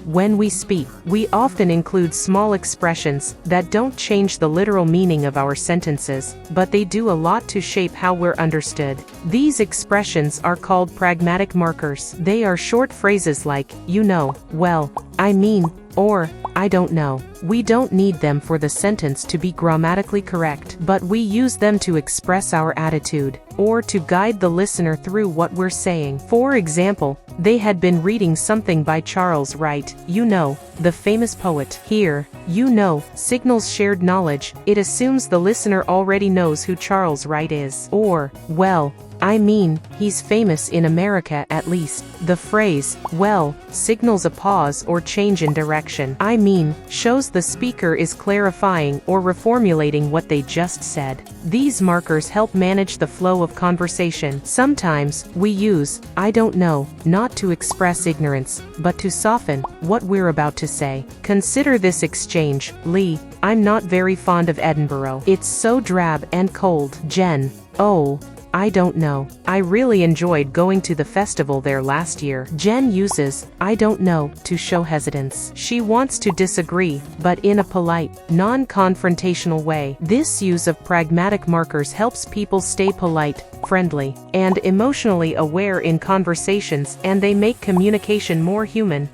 When we speak, we often include small expressions that don't change the literal meaning of our sentences, but they do a lot to shape how we're understood. These expressions are called pragmatic markers. They are short phrases like, you know, well, I mean, or, I don't know. We don't need them for the sentence to be grammatically correct, but we use them to express our attitude, or to guide the listener through what we're saying. For example, they had been reading something by Charles Wright, you know, the famous poet. Here, you know, signals shared knowledge. It assumes the listener already knows who Charles Wright is. Or, well, I mean, he's famous in America at least. The phrase, well, signals a pause or change in direction. I mean, shows the speaker is clarifying or reformulating what they just said. These markers help manage the flow of conversation. Sometimes, we use, I don't know, not to express ignorance, but to soften what we're about to say. Consider this exchange. Lee, I'm not very fond of Edinburgh. It's so drab and cold. Jen, oh, I don't know. I really enjoyed going to the festival there last year. Jen uses, I don't know, to show hesitance. She wants to disagree, but in a polite, non-confrontational way. This use of pragmatic markers helps people stay polite, friendly, and emotionally aware in conversations, and they make communication more human.